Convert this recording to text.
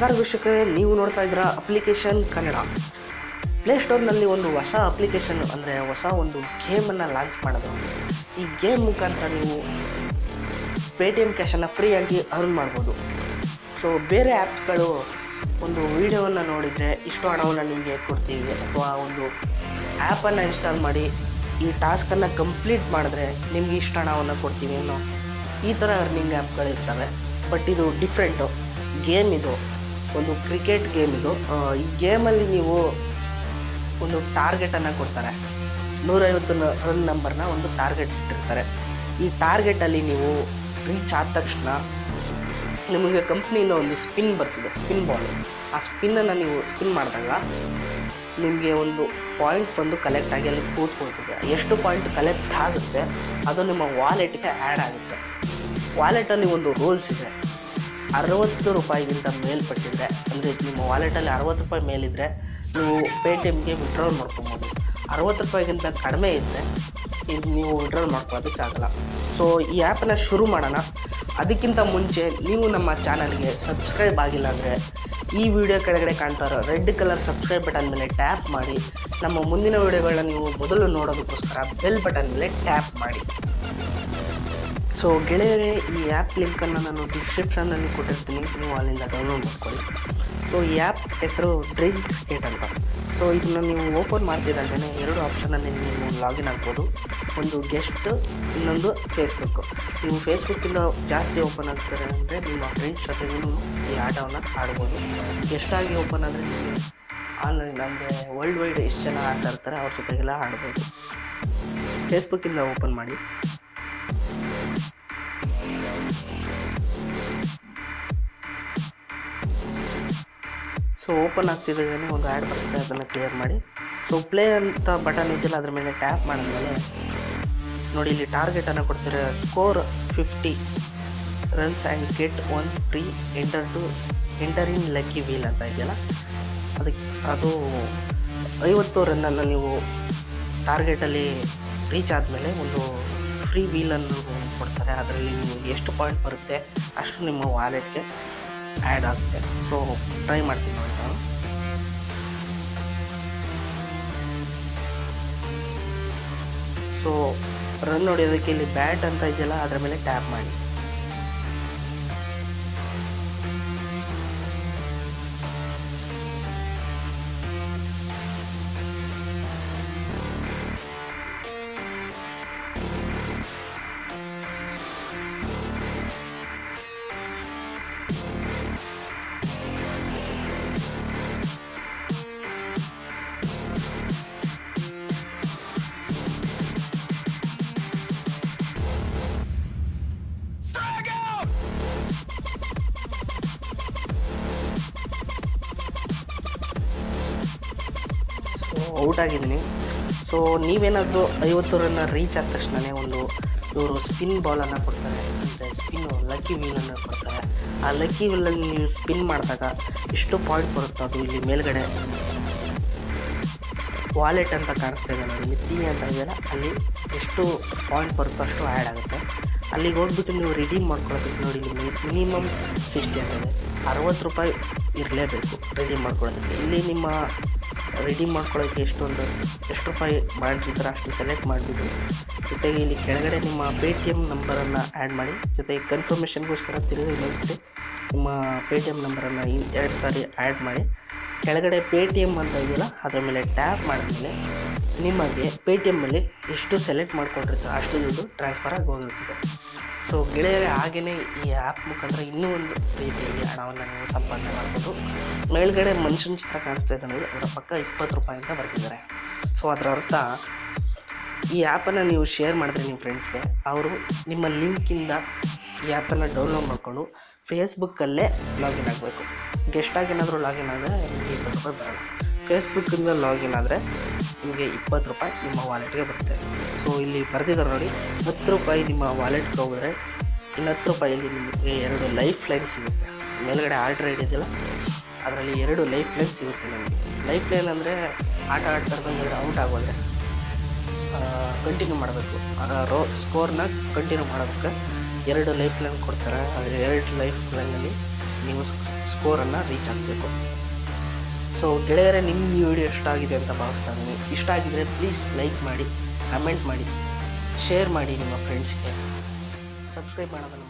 ನಮಸ್ಕಾರ ವೀಕ್ಷಕರೇ, ನೀವು ನೋಡ್ತಾ ಇದ್ದೀರಾ ಅಪ್ಲಿಕೇಶನ್ ಕನ್ನಡ. ಪ್ಲೇಸ್ಟೋರ್ನಲ್ಲಿ ಒಂದು ಹೊಸ ಅಪ್ಲಿಕೇಶನ್ ಅಂದರೆ ಹೊಸ ಒಂದು ಗೇಮನ್ನು ಲಾಂಚ್ ಮಾಡೋದು. ಈ ಗೇಮ್ ಮುಖಾಂತರ ನೀವು PayTM ಕ್ಯಾಶನ್ನು ಫ್ರೀಯಾಗಿ ಅರ್ನ್ ಮಾಡ್ಬೋದು. ಸೊ ಬೇರೆ ಆ್ಯಪ್ಸ್ಗಳು ಒಂದು ವೀಡಿಯೋವನ್ನು ನೋಡಿದರೆ ಇಷ್ಟು ಹಣವನ್ನು ನಿಮಗೆ ಕೊಡ್ತೀವಿ, ಅಥವಾ ಒಂದು ಆ್ಯಪನ್ನು ಇನ್ಸ್ಟಾಲ್ ಮಾಡಿ ಈ ಟಾಸ್ಕನ್ನು ಕಂಪ್ಲೀಟ್ ಮಾಡಿದ್ರೆ ನಿಮಗೆ ಇಷ್ಟು ಹಣವನ್ನು ಕೊಡ್ತೀವಿ ಅನ್ನೋ ಈ ಥರ ಅರ್ನಿಂಗ್ ಆ್ಯಪ್ಗಳಿರ್ತವೆ. ಬಟ್ ಇದು ಡಿಫ್ರೆಂಟು ಗೇಮ್. ಇದು ಒಂದು ಕ್ರಿಕೆಟ್ ಗೇಮ್. ಇದು ಈ ಗೇಮಲ್ಲಿ ನೀವು ಒಂದು ಟಾರ್ಗೆಟನ್ನು ಕೊಡ್ತಾರೆ. 150 ರನ್ ನಂಬರ್ನ ಒಂದು ಟಾರ್ಗೆಟ್ ಇಟ್ಟಿರ್ತಾರೆ. ಈ ಟಾರ್ಗೆಟಲ್ಲಿ ನೀವು ರೀಚ್ ಆದ ತಕ್ಷಣ ನಿಮಗೆ ಕಂಪ್ನಿಯಿಂದ ಒಂದು ಸ್ಪಿನ್ ಬರ್ತಿದೆ, ಸ್ಪಿನ್ ಬಾಲ್. ಆ ಸ್ಪಿನ್ನನ್ನು ನೀವು ಸ್ಪಿನ್ ಮಾಡಿದಾಗ ನಿಮಗೆ ಒಂದು ಪಾಯಿಂಟ್ ಬಂದು ಕಲೆಕ್ಟ್ ಆಗಿ ಅಲ್ಲಿ ಕೂತ್ಕೊಳ್ತಿದೆ. ಎಷ್ಟು ಪಾಯಿಂಟ್ ಕಲೆಕ್ಟ್ ಆಗುತ್ತೆ ಅದು ನಿಮ್ಮ ವಾಲೆಟ್ಗೆ ಆ್ಯಡ್ ಆಗುತ್ತೆ. ವಾಲೆಟಲ್ಲಿ ಒಂದು ರೂಲ್ಸ್ ಇದೆ. 60 ರೂಪಾಯಿಗಿಂತ ಮೇಲ್ಪಟ್ಟಿದ್ರೆ, ಅಂದರೆ ನಿಮ್ಮ ವಾಲೆಟಲ್ಲಿ 60 ರೂಪಾಯಿ ಮೇಲಿದ್ದರೆ ನೀವು PayTMಗೆ ವಿಡ್ರಾಲ್ ಮಾಡ್ಕೊಬೋದು. 60 ರೂಪಾಯಿಗಿಂತ ಕಡಿಮೆ ಇದ್ದರೆ ಇದು ನೀವು ವಿಡ್ರಾಲ್ ಮಾಡ್ಕೊಳ್ಳೋದಕ್ಕಾಗಲ್ಲ. ಸೊ ಈ ಆ್ಯಪನ್ನು ಶುರು ಮಾಡೋಣ. ಅದಕ್ಕಿಂತ ಮುಂಚೆ ನೀವು ನಮ್ಮ ಚಾನಲ್ಗೆ ಸಬ್ಸ್ಕ್ರೈಬ್ ಆಗಿಲ್ಲ ಅಂದರೆ ಈ ವಿಡಿಯೋ ಕೆಳಗಡೆ ಕಾಣ್ತಾ ಇರೋ ರೆಡ್ ಕಲರ್ ಸಬ್ಸ್ಕ್ರೈಬ್ ಬಟನ್ ಮೇಲೆ ಟ್ಯಾಪ್ ಮಾಡಿ ನಮ್ಮ ಮುಂದಿನ ವಿಡಿಯೋಗಳನ್ನ ನೀವು ಮೊದಲು ನೋಡೋದಕ್ಕೋಸ್ಕರ ಬೆಲ್ ಬಟನ್ ಮೇಲೆ ಟ್ಯಾಪ್ ಮಾಡಿ. ಸೊ ಗೆಳೆಯರೇ, ಈ ಆ್ಯಪ್ ಲಿಂಕನ್ನು ನಾನು ಡಿಸ್ಕ್ರಿಪ್ಷನ್ನಲ್ಲಿ ಕೊಟ್ಟಿರ್ತೀನಿ, ನೀವು ಅಲ್ಲಿಂದ ಡೌನ್ಲೋಡ್ ಮಾಡ್ಕೊಳ್ಳಿ. ಸೊ ಈ ಆ್ಯಪ್ ಹೆಸರು ಡ್ರೀಮ್ ಕ್ರಿಕೆಟ್ ಅಂತ. ಸೊ ಇದನ್ನು ನೀವು ಓಪನ್ ಮಾಡ್ತಿದ್ದಾಗೇ 2 ಆಪ್ಷನಲ್ಲಿ ನೀವು ಲಾಗಿನ್ ಆಗ್ಬೋದು. ಒಂದು ಗೆಸ್ಟ್, ಇನ್ನೊಂದು ಫೇಸ್ಬುಕ್ಕು. ನೀವು ಫೇಸ್ಬುಕ್ಕಿಂದ ಜಾಸ್ತಿ ಓಪನ್ ಆಗ್ತಾರೆ ಅಂದರೆ ನಿಮ್ಮ ಫ್ರೆಂಡ್ಸ್ ಜೊತೆಗೂ ಈ ಆಟವನ್ನು ಆಡ್ಬೋದು. ಗೆಸ್ಟಾಗಿ ಓಪನ್ ಆದರೆ ನೀವು ಆನ್ಲೈನ್ ಅಂದರೆ ವರ್ಲ್ಡ್ ವೈಡ್ ಎಷ್ಟು ಜನ ಆಡ್ತಾ ಇರ್ತಾರೆ ಅವ್ರ ಜೊತೆಗೆಲ್ಲ ಆಡ್ಬೋದು. ಫೇಸ್ಬುಕ್ಕಿಂದ ಓಪನ್ ಮಾಡಿ. ಸೊ ಓಪನ್ ಆಗ್ತಿದ್ದಾಗೇ ಒಂದು ಆ್ಯಡ್ ಬರುತ್ತೆ, ಅದನ್ನು ಕ್ಲಿಯರ್ ಮಾಡಿ. ಸೊ ಪ್ಲೇ ಅಂತ ಬಟನ್ ಇದೆಯಲ್ಲ ಅದ್ರ ಮೇಲೆ ಟ್ಯಾಪ್ ಮಾಡಿದ್ಮೇಲೆ ನೋಡಿ, ಇಲ್ಲಿ ಟಾರ್ಗೆಟನ್ನು ಕೊಡ್ತಾರೆ. Score 50 runs and get once free enter in lucky wheel ಅಂತ ಇದೆಯಲ್ಲ, ಅದು 50 ರನ್ನನ್ನು ನೀವು ಟಾರ್ಗೆಟಲ್ಲಿ ರೀಚ್ ಆದಮೇಲೆ ಒಂದು ಫ್ರೀ ವೀಲನ್ನು ಕೊಡ್ತಾರೆ. ಅದರಲ್ಲಿ ನೀವು ಎಷ್ಟು ಪಾಯಿಂಟ್ ಬರುತ್ತೆ ಅಷ್ಟು ನಿಮ್ಮ ವಾಲೆಟ್ಗೆ ಆ್ಯಡ್ ಆಗುತ್ತೆ. ಸೊ ಟ್ರೈ ಮಾಡ್ತೀನಿ ನೋಡಿ ನಾನು. ಸೊ ರನ್ ಹೊಡೆಯೋದಕ್ಕೆ ಇಲ್ಲಿ ಬ್ಯಾಟ್ ಅಂತ ಇದೆಯಲ್ಲ ಅದರ ಮೇಲೆ ಟ್ಯಾಪ್ ಮಾಡಿ. ಔಟ್ ಆಗಿದ್ದೀನಿ. ಸೊ ನೀವೇನಾದರೂ 50 ರನ್ನ ರೀಚ್ ಆದ ತಕ್ಷಣವೇ ಇವರು ಸ್ಪಿನ್ ಬಾಲನ್ನು ಕೊಡ್ತಾರೆ, ಅಂದರೆ ಸ್ಪಿನ್ನು ಲಕ್ಕಿ ವೀಲನ್ನು ಕೊಡ್ತಾರೆ. ಆ ಲಕ್ಕಿ ವೀಲಲ್ಲಿ ನೀವು ಸ್ಪಿನ್ ಮಾಡಿದಾಗ ಎಷ್ಟು ಪಾಯಿಂಟ್ ಬರುತ್ತೋ ಅದು ಇಲ್ಲಿ ಮೇಲ್ಗಡೆ ವಾಲೆಟ್ ಅಂತ ಕಾಣಿಸ್ತಾ ಇದೆ ನೋಡಿ, ಇಲ್ಲಿ ಪಿ ಅಂತ ಇದೆಯಲ್ಲ, ಅಲ್ಲಿ ಎಷ್ಟು ಪಾಯಿಂಟ್ ಬರುತ್ತೋ ಅಷ್ಟು ಆ್ಯಡ್ ಆಗುತ್ತೆ. ಅಲ್ಲಿಗೆ ಹೋಗ್ಬಿಟ್ಟು ನೀವು ರಿಡೀಮ್ ಮಾಡ್ಕೊಳ್ಳೋದಕ್ಕೆ ನೋಡಿ, ಇಲ್ಲಿ ಮಿನಿಮಮ್ 60 ಅಂತಿದೆ. 60 ರೂಪಾಯಿ ಇರಲೇಬೇಕು ರಿಡೀಮ್ ಮಾಡ್ಕೊಳ್ಳೋದಕ್ಕೆ. ಇಲ್ಲಿ ನಿಮ್ಮ ರಿಡೀಮ್ ಮಾಡ್ಕೊಳ್ಳೋಕ್ಕೆ ಎಷ್ಟು ರೂಪಾಯಿ ಮಾಡಿರ್ತಾರೆ ಅಷ್ಟು ಸೆಲೆಕ್ಟ್ ಮಾಡಿಬಿಟ್ಟು, ಜೊತೆಗೆ ಇಲ್ಲಿ ಕೆಳಗಡೆ ನಿಮ್ಮ PayTM ನಂಬರನ್ನು ಆ್ಯಡ್ ಮಾಡಿ, ಜೊತೆಗೆ ಕನ್ಫರ್ಮೇಷನ್ಗೋಸ್ಕರ ತಿರುಗಿ ಇನ್ನೊಂದ್ಸರಿ ನಿಮ್ಮ PayTM ನಂಬರನ್ನು 2 ಸಾರಿ ಆ್ಯಡ್ ಮಾಡಿ. ಕೆಳಗಡೆ PayTM ಅಂತ ಇದೆಯಲ್ಲ ಅದರ ಮೇಲೆ ಟ್ಯಾಪ್ ಮಾಡಿದ್ಮೇಲೆ ನಿಮಗೆ PayTMಲ್ಲಿ ಎಷ್ಟು ಸೆಲೆಕ್ಟ್ ಮಾಡ್ಕೊಂಡಿರ್ತಾರೆ ಅಷ್ಟು ದುಡ್ಡು ಟ್ರಾನ್ಸ್ಫರ್ ಆಗಿ ಹೋಗಿರ್ತದೆ. ಸೊ ಗೆಳೆಯರೇ, ಹಾಗೆಯೇ ಈ ಆ್ಯಪ್ ಮುಖಾಂತರ ಇನ್ನೂ ಒಂದು ರೀತಿಯಲ್ಲಿ ಹಣವನ್ನು ನೀವು ಸಂಪಾದನೆ ಮಾಡ್ಬೋದು. ಮೇಲ್ಗಡೆ ಮನುಷ್ಯನ ಚಿತ್ರ ಕಾಣಿಸ್ತಾ ಇದೆ ನೋಡಿ, ಅದರ ಪಕ್ಕ 20 ರೂಪಾಯಿ ಅಂತ ಬರ್ತಿದ್ದಾರೆ. ಸೊ ಅದರ ಅರ್ಥ ಈ ಆ್ಯಪನ್ನು ನೀವು ಶೇರ್ ಮಾಡಿದ್ರೆ ನಿಮ್ಮ ಫ್ರೆಂಡ್ಸ್ಗೆ, ಅವರು ನಿಮ್ಮ ಲಿಂಕಿಂದ ಈ ಆ್ಯಪನ್ನು ಡೌನ್ಲೋಡ್ ಮಾಡಿಕೊಂಡು ಫೇಸ್ಬುಕ್ಕಲ್ಲೇ ಲಾಗಿನ್ ಆಗಬೇಕು. ಗೆಸ್ಟಾಗಿ ಏನಾದರೂ ಲಾಗಿನ್ ಆದರೆ ನಿಮಗೆ 20 ರೂಪಾಯಿ ಬರೋಲ್ಲ. ಫೇಸ್ಬುಕ್ಕಿಂದ ಲಾಗಿನ್ ಆದರೆ ನಿಮಗೆ 20 ರೂಪಾಯಿ ನಿಮ್ಮ ವಾಲೆಟ್ಗೆ ಬರುತ್ತೆ. ಸೊ ಇಲ್ಲಿ ಬರ್ತಿದ್ದಾರೆ ನೋಡಿ, 10 ರೂಪಾಯಿ ನಿಮ್ಮ ವಾಲೆಟ್ಗೆ ಹೋಗಿದ್ರೆ ಇನ್ನು 10 ರೂಪಾಯಲ್ಲಿ ನಿಮಗೆ 2 ಲೈಫ್ ಲೈನ್ ಸಿಗುತ್ತೆ. ಮೇಲ್ಗಡೆ ಆರ್ಡರ್ ಇದೆಯಲ್ಲ ಅದರಲ್ಲಿ 2 ಲೈಫ್ ಲೈನ್ ಸಿಗುತ್ತೆ ನಿಮಗೆ. ಲೈಫ್ ಲೈನ್ ಅಂದರೆ ಆಟ ಆಡ್ತಾರೆ ಔಟ್ ಆಗೋದ್ರೆ ಕಂಟಿನ್ಯೂ ಮಾಡಬೇಕು, ಸ್ಕೋರ್ನ ಕಂಟಿನ್ಯೂ ಮಾಡೋದಕ್ಕೆ 2 ಲೈಫ್ ಲೈನ್ ಕೊಡ್ತಾರೆ. ಆದರೆ 2 ಲೈಫ್ ಲೈನಲ್ಲಿ ನೀವು ಸ್ಕೋರನ್ನು ರೀಚ್ ಆಗಬೇಕು. ಸೊ ಗೆಳೆಯರೇ, ನಿಮ್ಮ ಈ ವಿಡಿಯೋ ಇಷ್ಟ ಆಗಿದೆ ಅಂತ ಭಾವಿಸ್ತಾ ಇದ್ದೀನಿ. ಇಷ್ಟ ಆಗಿದರೆ ಪ್ಲೀಸ್ ಲೈಕ್ ಮಾಡಿ, ಕಮೆಂಟ್ ಮಾಡಿ, ಶೇರ್ ಮಾಡಿ ನಿಮ್ಮ ಫ್ರೆಂಡ್ಸ್ಗೆ, ಸಬ್ಸ್ಕ್ರೈಬ್ ಮಾಡೋದನ್ನು